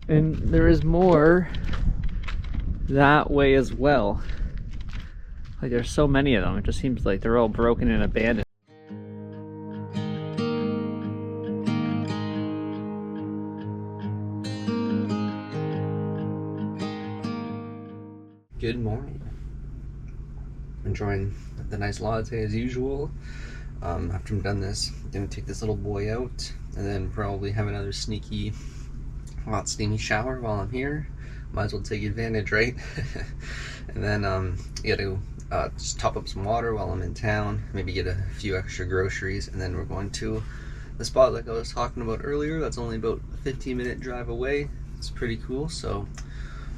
And there is more that way as well. Like there's so many of them, it just seems like they're all broken and abandoned. Good morning. Enjoying the nice latte as usual. After I'm done this, I'm gonna take this little boy out and then probably have another sneaky hot steamy shower while I'm here. Might as well take advantage, right? And then you gotta just top up some water while I'm in town, maybe get a few extra groceries, and then we're going to the spot like I was talking about earlier. That's only about a 15-minute drive away. It's pretty cool, so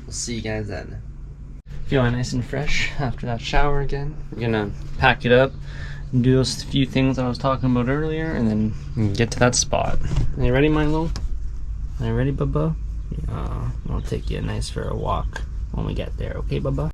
we'll see you guys then. Feeling nice and fresh after that shower again. We're gonna pack it up and do those few things I was talking about earlier, and then get to that spot. Are you ready, Milo? Are you ready, Bubba? I'll take you nice for a walk when we get there, okay, Bubba?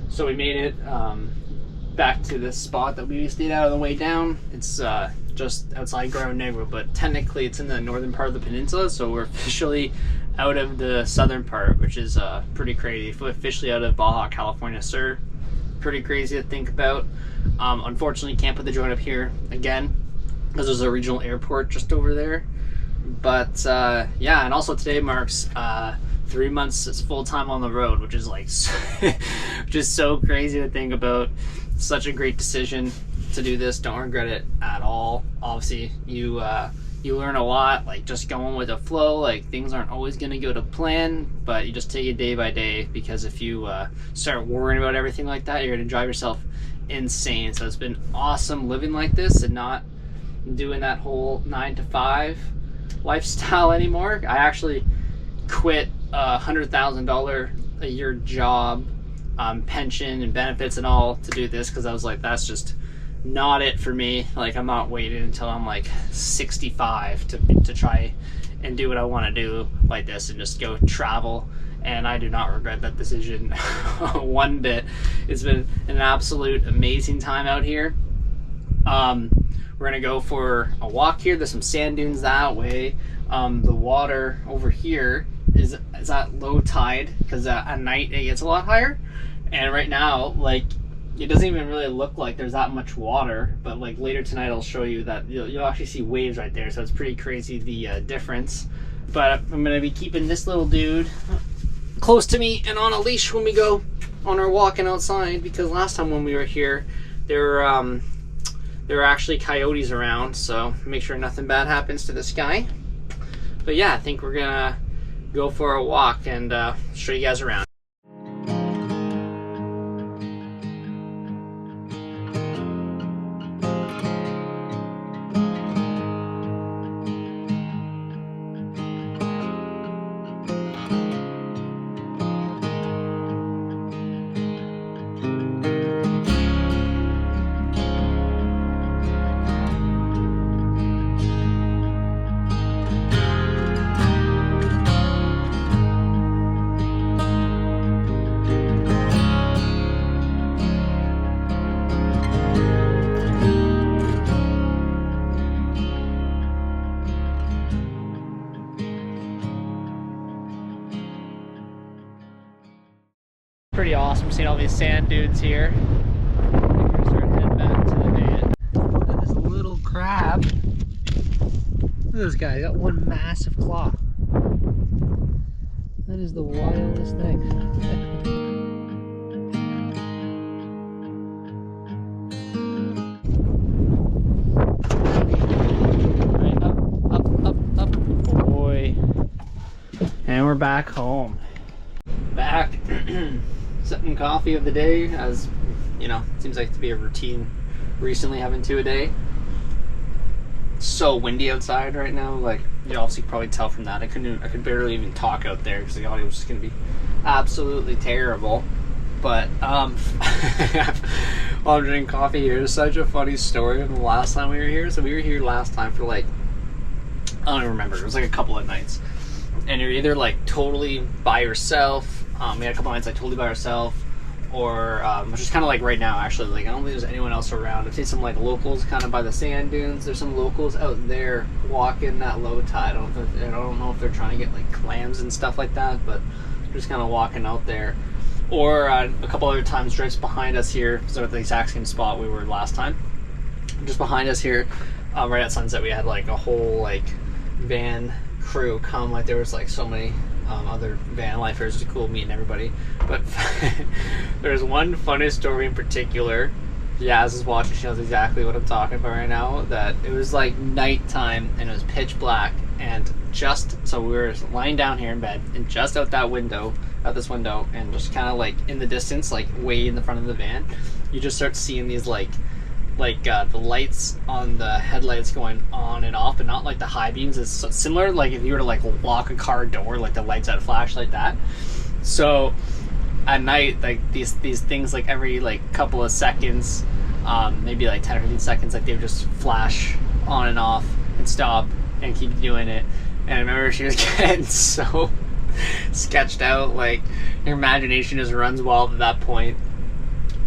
So we made it back to this spot that we stayed out on the way down. It's just outside Ground Negro, but technically it's in the northern part of the peninsula, so we're officially out of the southern part, which is pretty crazy. We're officially out of Baja, California, sir. Pretty crazy to think about. Unfortunately, can't put the drone up here again because there's a regional airport just over there. But yeah, and also today marks 3 months full time on the road, which is like just so crazy to think about. Such a great decision to do this. Don't regret it at all. Obviously, you learn a lot, like just going with the flow. Like things aren't always going to go to plan, but you just take it day by day, because if you start worrying about everything like that, you're going to drive yourself insane. So it's been awesome living like this and not doing that whole 9-to-5 lifestyle anymore. I actually quit a $100,000 a year job, pension and benefits and all, to do this, because I was like, that's just not it for me. Like, I'm not waiting until I'm like 65 to try and do what I want to do like this and just go travel. And I do not regret that decision one bit. It's been an absolute amazing time out here. We're gonna go for a walk here. There's some sand dunes that way. The water over here is at low tide, because at night it gets a lot higher. And right now, like, it doesn't even really look like there's that much water, but like later tonight I'll show you that you'll actually see waves right there. So it's pretty crazy, the difference. But I'm gonna be keeping this little dude close to me and on a leash when we go on our walking outside, because last time when we were here, there were actually coyotes around, so make sure nothing bad happens to this guy. But yeah, I think we're gonna go for a walk and show you guys around. Pretty awesome seeing all these sand dunes here. We're gonna start heading back to the van. Look at this little crab. Look at this guy, he got one massive claw. That is the wildest thing. Right, up, boy. And we're back home. Back. Second coffee of the day, as you know, it seems like to be a routine recently, having 2 a day. It's so windy outside right now, like you obviously could probably tell from that. I could barely even talk out there because the audio was just gonna be absolutely terrible. But while I'm drinking coffee here. It's such a funny story of the last time we were here. So we were here last time for like, I don't even remember. It was like a couple of nights. And you're either like totally by yourself. We had a couple of nights like totally by yourself. Or, which is kind of like right now actually. Like I don't think there's anyone else around. I've seen some like locals kind of by the sand dunes. There's some locals out there walking that low tide. I don't know if they're trying to get like clams and stuff like that. But just kind of walking out there. Or a couple other times just behind us here. So at the exact same spot we were last time. Just behind us here. Right at sunset we had like a whole like van crew come. Like there was like so many other van lifers. It was cool meeting everybody. But there's one funny story in particular. Yaz is watching, she knows exactly what I'm talking about right now. That it was like nighttime and it was pitch black, and so we were lying down here in bed, and just out this window, and just kind of like in the distance, like way in the front of the van, you just start seeing these like the lights on the headlights going on and off, but not like the high beams. It's similar like if you were to like lock a car door, like the lights that flash like that. So at night, like these things like every like couple of seconds, maybe like 10 or 15 seconds, like they would just flash on and off and stop and keep doing it. And I remember she was getting so sketched out, like your imagination just runs wild at that point.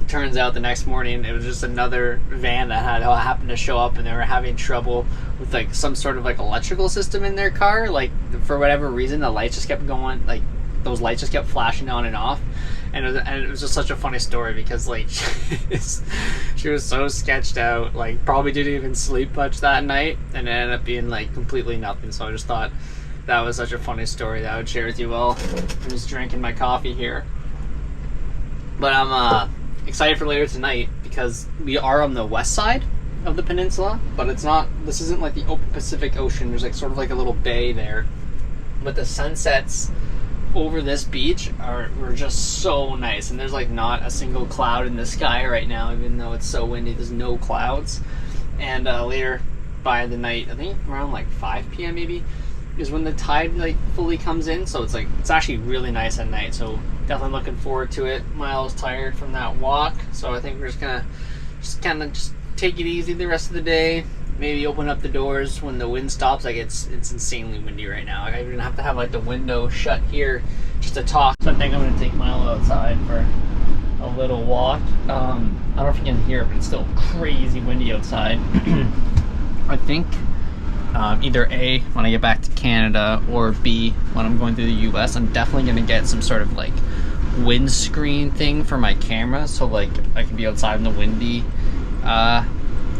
Turns out the next morning it was just another van that happened to show up, and they were having trouble with like some sort of like electrical system in their car. Like for whatever reason, the lights just kept going, like those lights just kept flashing on and off. And it was just such a funny story because like she was so sketched out, like probably didn't even sleep much that night, and it ended up being like completely nothing. So I just thought that was such a funny story that I would share with you all. I'm just drinking my coffee here, but I'm excited for later tonight because we are on the west side of the peninsula, but this isn't like the open Pacific Ocean. There's like sort of like a little bay there, but the sunsets over this beach were just so nice, and there's like not a single cloud in the sky right now, even though it's so windy. There's no clouds. And later by the night, I think around like 5 p.m. maybe, is when the tide like fully comes in. So it's actually really nice at night. So definitely looking forward to it. Miles tired from that walk, so I think we're just gonna just take it easy the rest of the day. Maybe open up the doors when the wind stops. Like it's insanely windy right now. Like, I'm gonna have to have like the window shut here just to talk. So I think I'm gonna take Milo outside for a little walk. I don't know if you can hear it, but it's still crazy windy outside. I think either A, when I get back to Canada, or B, when I'm going through the US, I'm definitely gonna get some sort of like windscreen thing for my camera, so like I can be outside in the windy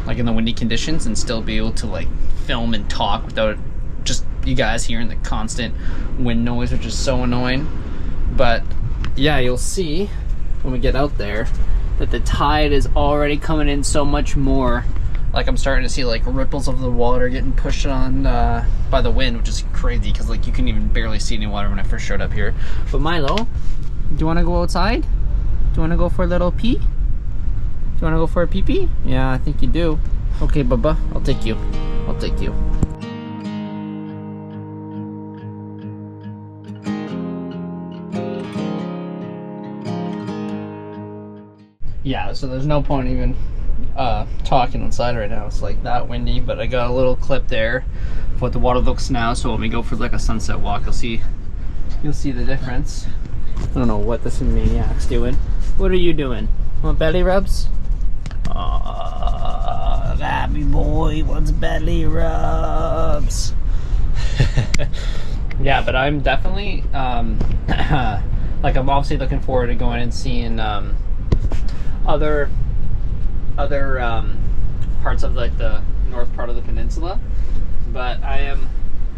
like in the windy conditions and still be able to like film and talk without just you guys hearing the constant wind noise, which is so annoying. But yeah, you'll see when we get out there that the tide is already coming in so much more. Like I'm starting to see like ripples of the water getting pushed on by the wind, which is crazy because like you can even barely see any water when I first showed up here. But Milo, do you want to go outside? Do you want to go for a little pee? Do you want to go for a pee-pee? Yeah, I think you do. Okay, Bubba, I'll take you. I'll take you. Yeah, so there's no point even talking inside right now. It's like that windy, but I got a little clip there of what the water looks now. So when we go for like a sunset walk, you'll see the difference. I don't know what this maniac's doing. What are you doing? Want belly rubs? Oh, happy boy wants belly rubs. Yeah, but I'm definitely like I'm obviously looking forward to going and seeing other parts of like the north part of the peninsula, but I am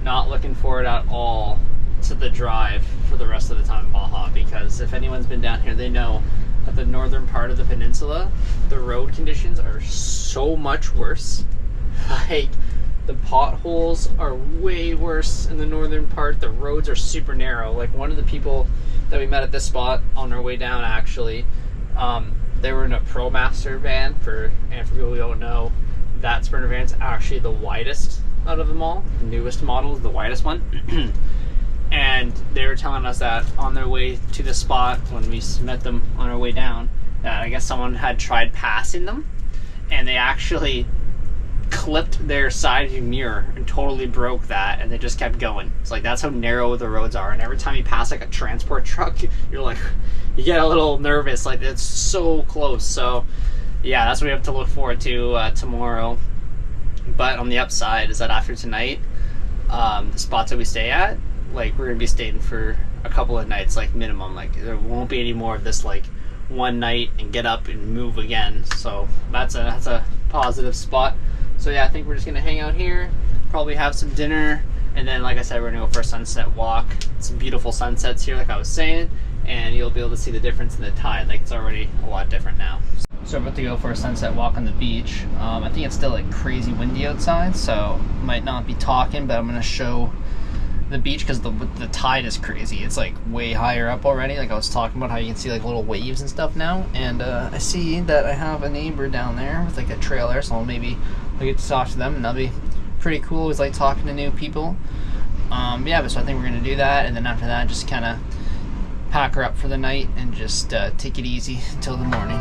not looking forward at all to the drive for the rest of the time in Baja, because if anyone's been down here, they know at the northern part of the peninsula, the road conditions are so much worse. Like, the potholes are way worse in the northern part. The roads are super narrow. Like, one of the people that we met at this spot on our way down, actually, they were in a ProMaster van. And for people who don't know, that Sprinter van's actually the widest out of them all. The newest model is the widest one. And they were telling us that on their way to the spot when we met them on our way down, that I guess someone had tried passing them, and they actually clipped their side view mirror and totally broke that, and they just kept going. It's like, that's how narrow the roads are, and every time you pass like a transport truck, you're like, you get a little nervous, like it's so close. So yeah, that's what we have to look forward to tomorrow. But on the upside is that after tonight, the spots that we stay at, like we're gonna be staying for a couple of nights, like minimum. Like there won't be any more of this like one night and get up and move again. So that's a positive spot. So yeah, I think we're just gonna hang out here, probably have some dinner, and then like I said, we're gonna go for a sunset walk. Some beautiful sunsets here, like I was saying, and you'll be able to see the difference in the tide. Like it's already a lot different now. So we're about to go for a sunset walk on the beach. I think it's still like crazy windy outside, so might not be talking, but I'm gonna show the beach because the tide is crazy. It's like way higher up already. Like I was talking about how you can see like little waves and stuff now, and I see that I have a neighbor down there with like a trailer, so maybe I'll get to talk to them, and that'll be pretty cool. Always like talking to new people. Yeah, but so I think we're gonna do that, and then after that just kind of pack her up for the night and just take it easy until the morning.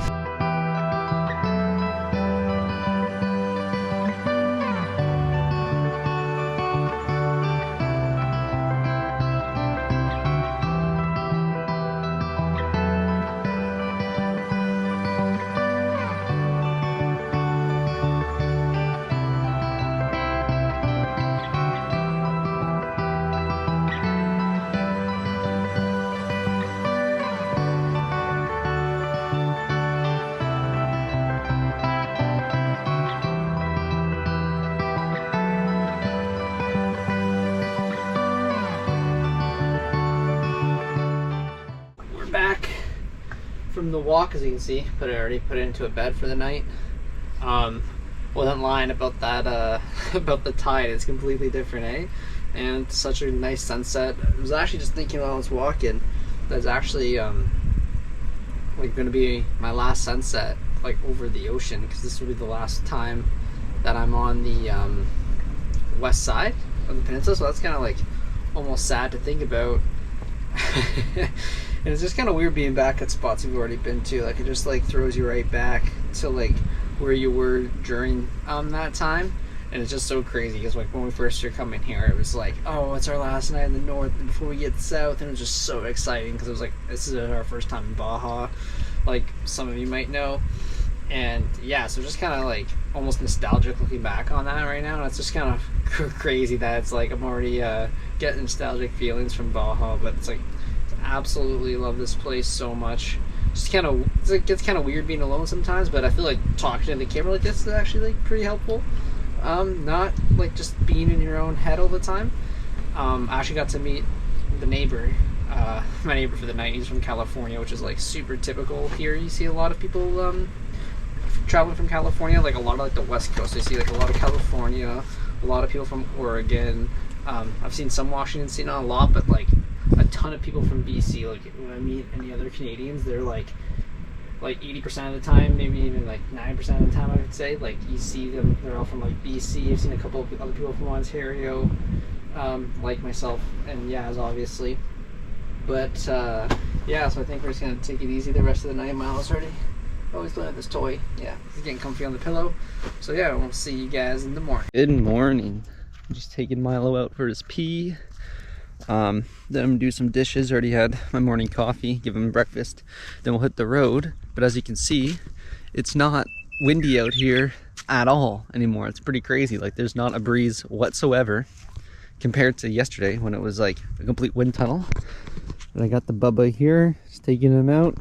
Back from the walk, as you can see, I already put it into a bed for the night. Wasn't lying about that about the tide. It's completely different, eh? And such a nice sunset. I was actually just thinking while I was walking, that's actually like gonna be my last sunset like over the ocean, because this will be the last time that I'm on the west side of the peninsula. So that's kind of like almost sad to think about. And it's just kind of weird being back at spots you've already been to. Like it just like throws you right back to like where you were during that time. And it's just so crazy because like when we first started coming here, it was like, oh, it's our last night in the north before we get south, and it was just so exciting because it was like, this is our first time in Baja, like some of you might know. And yeah, so just kind of like almost nostalgic looking back on that right now. And it's just kind of crazy that it's like I'm already getting nostalgic feelings from Baja, but it's like absolutely love this place so much. Just kind of, it gets kind of weird being alone sometimes, but I feel like talking to the camera like this is actually like pretty helpful. Not like just being in your own head all the time. I actually got to meet the neighbor, my neighbor for the night. He's from California, which is like super typical here. You see a lot of people traveling from California, like a lot of like the West Coast. I see like a lot of California, a lot of people from Oregon. I've seen some Washington State, not a lot, but like a ton of people from BC. Like when I meet any other Canadians, they're like 80% of the time, maybe even like 9% of the time, I would say. Like you see them, they're all from like BC. I've seen a couple of other people from Ontario, like myself, and Yaz obviously. But yeah, so I think we're just gonna take it easy the rest of the night. Miles already always playing with this toy. Yeah, he's getting comfy on the pillow. So yeah, we'll see you guys in the morning. Good morning. I'm just taking Milo out for his pee. Then I'm gonna do some dishes. Already had my morning coffee, give him breakfast. Then we'll hit the road. But as you can see, it's not windy out here at all anymore. It's pretty crazy. Like there's not a breeze whatsoever compared to yesterday when it was like a complete wind tunnel. And I got the Bubba here, just taking him out.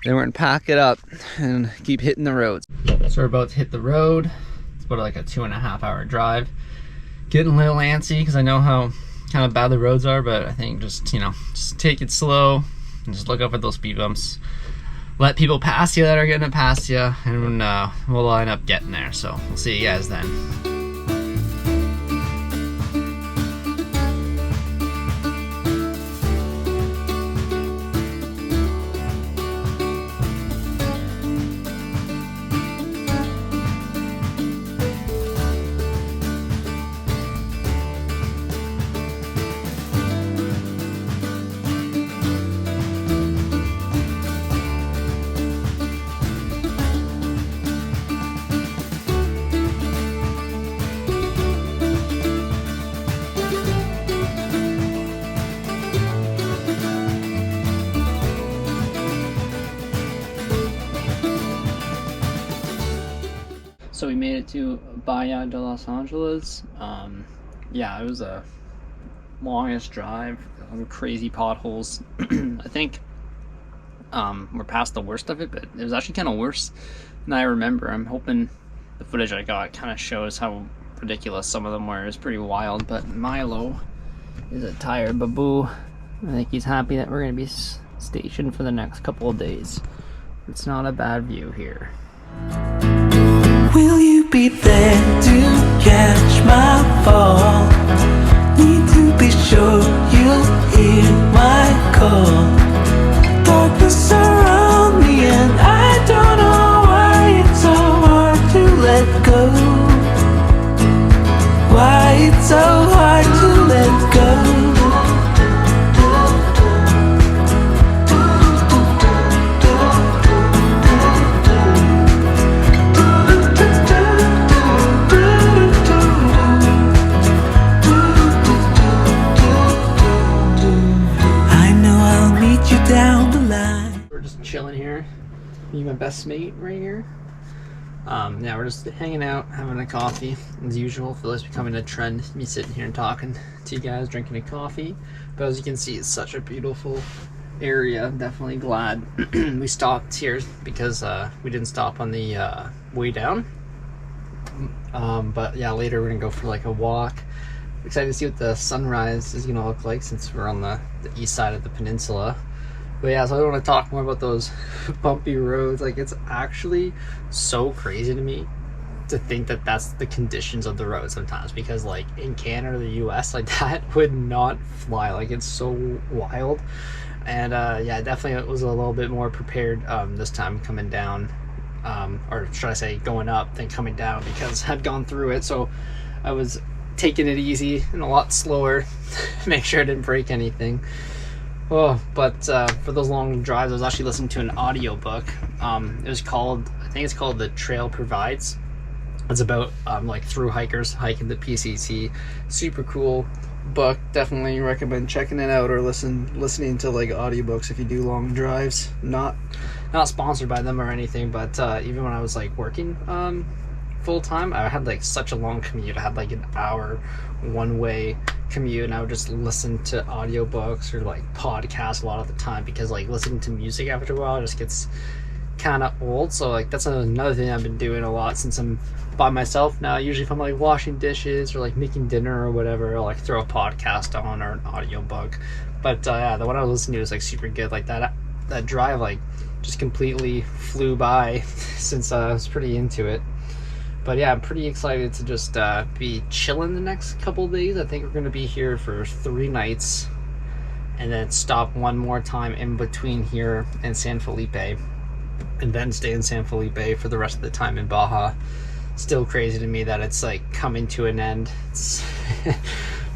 Then we're gonna pack it up and keep hitting the roads. So we're about to hit the road. It's about like a 2.5 hour drive. Getting a little antsy because I know how kind of bad the roads are, but I think just, you know, just take it slow and just look up at those speed bumps. Let people pass you that are getting it past you, and we'll line up getting there. So we'll see you guys then. So we made it to Baya de Los Angeles. Yeah, it was a longest drive, crazy potholes. I think we're past the worst of it, but it was actually kind of worse than I remember. I'm hoping the footage I got kind of shows how ridiculous some of them were. It was pretty wild, but Milo is a tired baboo. I think he's happy that we're going to be stationed for the next couple of days. It's not a bad view here. Will you be there to catch my fall? Need to be sure you'll hear my call. Darkness around me and I don't know why it's so hard to let go. Why it's so hard to let go. Chilling here. Me and my best mate right here. Yeah, we're just hanging out, having a coffee as usual. Feel like it's becoming a trend, me sitting here and talking to you guys, drinking a coffee. But as you can see, it's such a beautiful area. I'm definitely glad we stopped here because we didn't stop on the way down. But yeah, later we're gonna go for like a walk. Excited to see what the sunrise is gonna look like since we're on the east side of the peninsula. But yeah, so I want to talk more about those bumpy roads. Like, it's actually so crazy to me to think that that's the conditions of the road sometimes, because like in Canada or the US, like that would not fly. Like, it's so wild. And yeah, definitely was a little bit more prepared this time coming down, or should I say going up than coming down, because I'd gone through it. So I was taking it easy and a lot slower to make sure I didn't break anything. Oh, but for those long drives, I was actually listening to an audiobook. It was called, I think it's called The Trail Provides. It's about like through hikers hiking the PCT. Super cool book. Definitely recommend checking it out or listening to like audiobooks if you do long drives. Not sponsored by them or anything, but even when I was like working full time, I had like such a long commute. I had like an hour one-way commute, and I would just listen to audiobooks or like podcasts a lot of the time, because like listening to music after a while just gets kind of old. So like that's another thing I've been doing a lot since I'm by myself now. Usually if I'm like washing dishes or like making dinner or whatever, I'll like throw a podcast on or an audiobook. But yeah, the one I was listening to was like super good. Like that drive like just completely flew by since I was pretty into it. But yeah, I'm pretty excited to just be chilling the next couple of days. I think we're going to be here for 3 nights and then stop one more time in between here and San Felipe, and then stay in San Felipe for the rest of the time in Baja. Still crazy to me that it's like coming to an end. It's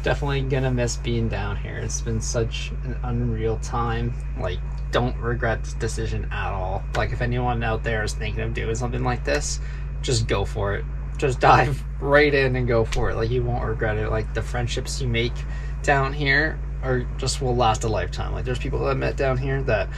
definitely going to miss being down here. It's been such an unreal time. Like, don't regret this decision at all. Like, if anyone out there is thinking of doing something like this, just go for it. Just dive right in and go for it. Like, you won't regret it. Like, the friendships you make down here are just will last a lifetime. Like, there's people that I met down here that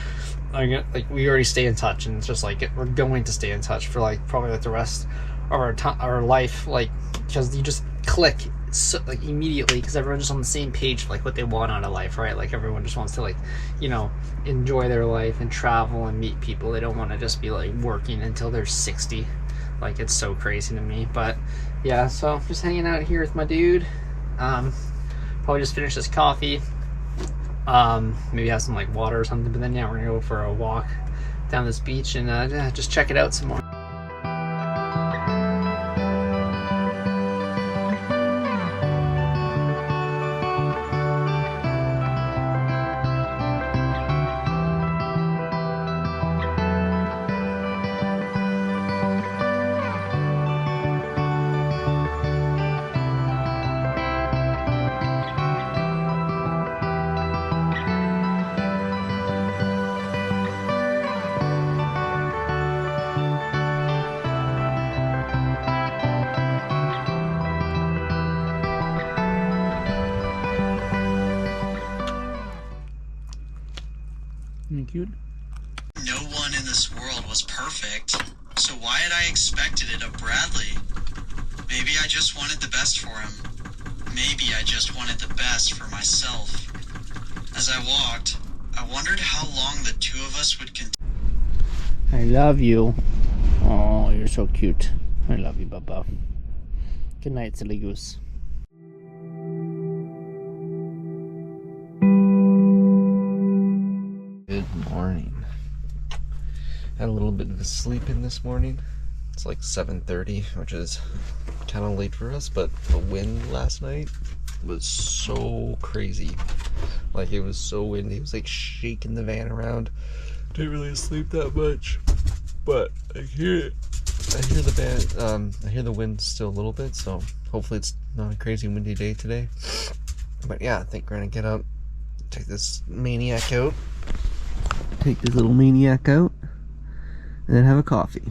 are like, we already stay in touch, and it's just like we're going to stay in touch for like probably like the rest of our life. Like, because you just click so, like immediately, because everyone's just on the same page, like what they want out of life, right? Like, everyone just wants to, like, you know, enjoy their life and travel and meet people. They don't want to just be like working until they're 60. Like, it's so crazy to me. But yeah, so just hanging out here with my dude. Probably just finish this coffee, maybe have some like water or something, but then yeah, we're gonna go for a walk down this beach and just check it out some more. Cute. No one in this world was perfect, so why had I expected it of Bradley? just wanted the best for him. Maybe I just wanted the best for myself. As I walked, I wondered how long the two of us would continue. I love you. Oh, you're so cute. I love you, Bubba. Good night, silly goose. Good morning. Had a little bit of a sleep in this morning. It's like 7:30, which is kind of late for us, but the wind last night was so crazy. Like, it was so windy. It was like shaking the van around. Didn't really sleep that much, but I hear it. I hear the van. I hear the wind still a little bit, so hopefully it's not a crazy windy day today. But yeah, I think we're gonna get up, take this maniac out. Take this little maniac out, and then have a coffee.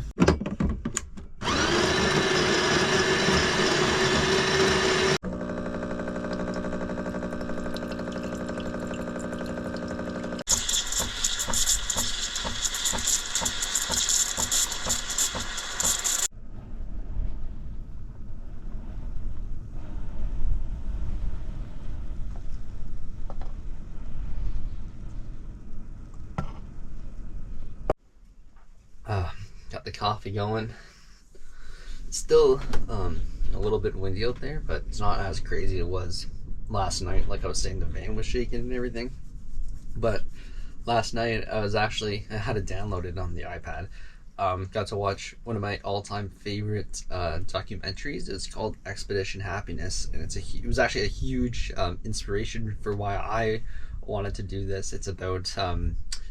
Got the coffee going. It's still a little bit windy out there, but it's not as crazy as it was last night. Like I was saying, the van was shaking and everything. But last night I had it downloaded on the iPad. Got to watch one of my all-time favorite documentaries. It's called Expedition Happiness, and it was actually a huge inspiration for why I wanted to do this. It's about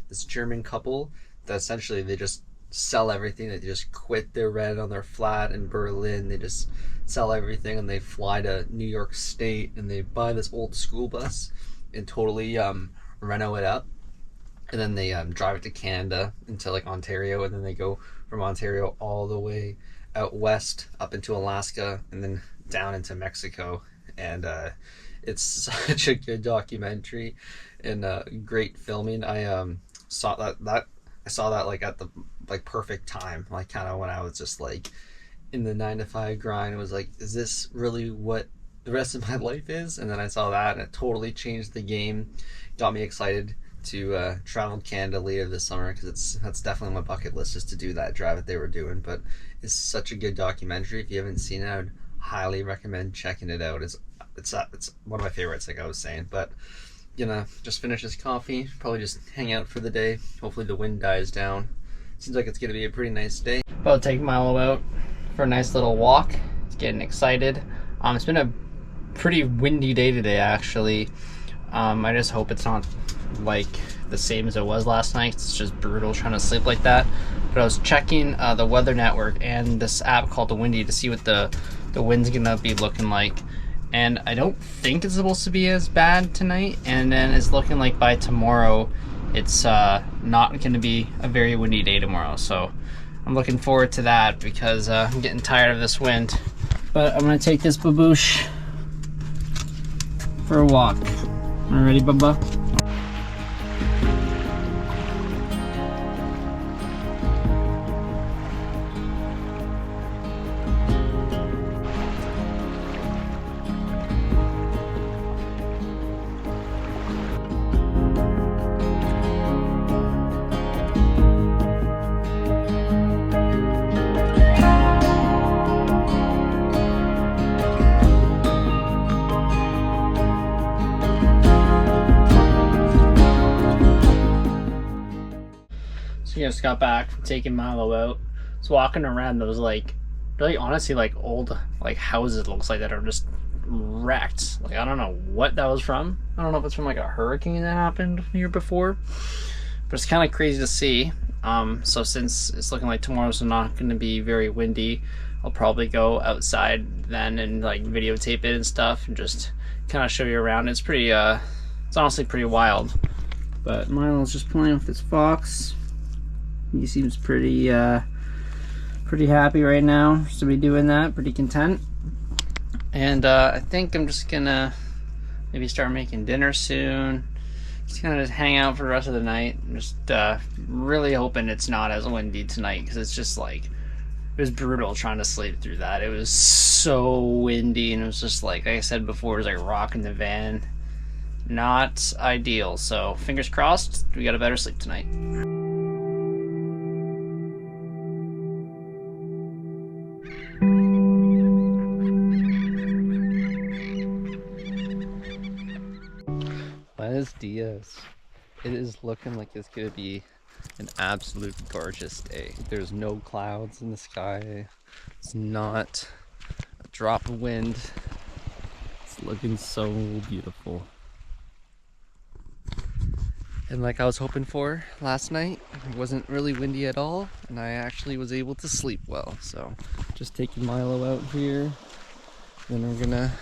this German couple that essentially they just sell everything. They just quit their rent on their flat in Berlin. They just sell everything and they fly to New York State and they buy this old school bus and totally reno it up, and then they drive it to Canada into like Ontario, and then they go from Ontario all the way out west up into Alaska and then down into Mexico. And it's such a good documentary and great filming. I saw that like at the perfect time, like kind of when I was just like in the 9-to-5 grind. It was like, is this really what the rest of my life is? And then I saw that and it totally changed the game, got me excited to travel to Canada later this summer, because that's definitely on my bucket list, just to do that drive that they were doing. But it's such a good documentary. If you haven't seen it, I would highly recommend checking it out. It's one of my favorites, like I was saying. But just finish this coffee, probably just hang out for the day. Hopefully the wind dies down. Seems like it's gonna be a pretty nice day. About to take Milo out for a nice little walk. It's getting excited. It's been a pretty windy day today, actually. I just hope it's not like the same as it was last night. It's just brutal trying to sleep like that. But I was checking the weather network and this app called the Windy to see what the wind's gonna be looking like. And I don't think it's supposed to be as bad tonight. And then it's looking like by tomorrow, it's not going to be a very windy day tomorrow. So I'm looking forward to that, because I'm getting tired of this wind. But I'm going to take this baboosh for a walk. Are you ready, Bubba? So I just got back from taking Milo out. I was walking around those like really honestly like old like houses, it looks like, that are just wrecked. Like I don't know what that was from. I don't know if it's from like a hurricane that happened here before. But it's kind of crazy to see. So since it's looking like tomorrow's not going to be very windy, I'll probably go outside then and like videotape it and stuff and just kind of show you around. It's pretty it's honestly pretty wild. But Milo's just playing with this fox. He seems pretty happy right now to be doing that, pretty content. And I think I'm just gonna maybe start making dinner soon. Just gonna hang out for the rest of the night. I'm just really hoping it's not as windy tonight, because it's just like was brutal trying to sleep through that. It was so windy, and it was just like I said before, it was like rocking the van. Not ideal. So fingers crossed, we got a better sleep tonight. Buenos dias. It is looking like it's gonna be an absolute gorgeous day. There's no clouds in the sky. It's not a drop of wind. It's looking so beautiful. And like I was hoping for last night, it wasn't really windy at all, and I actually was able to sleep well. So just taking Milo out here, then we're gonna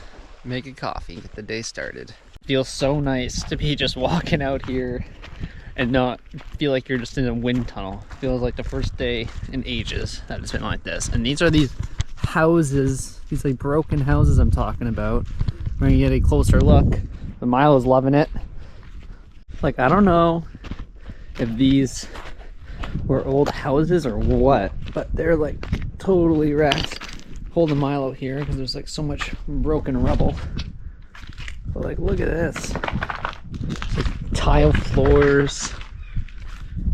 make a coffee, get the day started. Feels so nice to be just walking out here and not feel like you're just in a wind tunnel. Feels like the first day in ages that it's been like this. And these are these houses, these like broken houses I'm talking about. We're gonna get a closer look. The Milo's loving it. Like, I don't know if these were old houses or what, but they're like totally wrecked. Holding Milo here because there's like so much broken rubble. But like, look at this. Like, tile floors.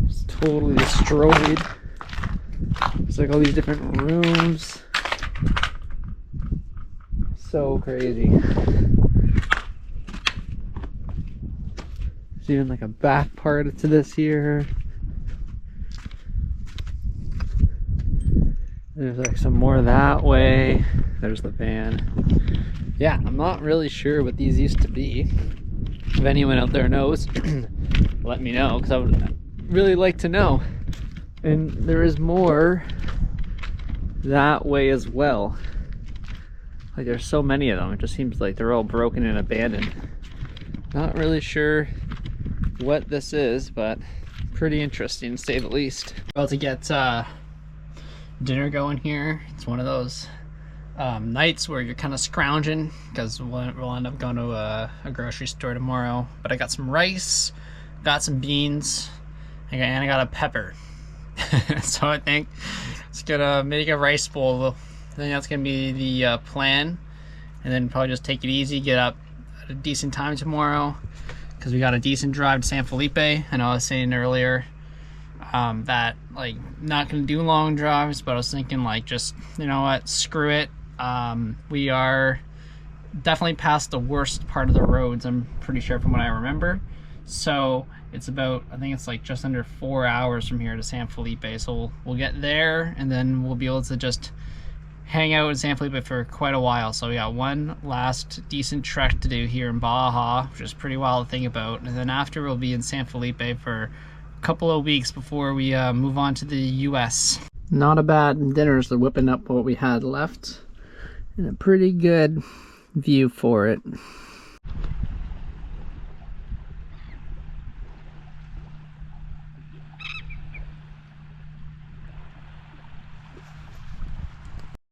It's totally destroyed. It's like all these different rooms. So crazy. There's even like a back part to this here. There's like some more that way. There's the van. Yeah, I'm not really sure what these used to be. If anyone out there knows, let me know, because I would really like to know. And there is more that way as well. Like, there's so many of them. It just seems like they're all broken and abandoned. Not really sure what this is, but pretty interesting to say the least. About to get dinner going here. It's one of those nights where you're kind of scrounging because we'll end up going to a grocery store tomorrow. But I got some rice, got some beans, and I got a pepper. So I think it's gonna make a rice bowl. I think that's gonna be the plan, and then probably just take it easy, get up at a decent time tomorrow because we got a decent drive to San Felipe. I know I was saying earlier that like not gonna do long drives, but I was thinking like just, you know what, screw it. We are definitely past the worst part of the roads, I'm pretty sure, from what I remember. So it's about, I think it's like just under 4 hours from here to San Felipe. So we'll get there, and then we'll be able to just hang out in San Felipe for quite a while. So we got one last decent trek to do here in Baja, which is pretty wild to think about. And then after, we'll be in San Felipe for a couple of weeks before we move on to the US. Not a bad dinner, so whipping up what we had left. And a pretty good view for it.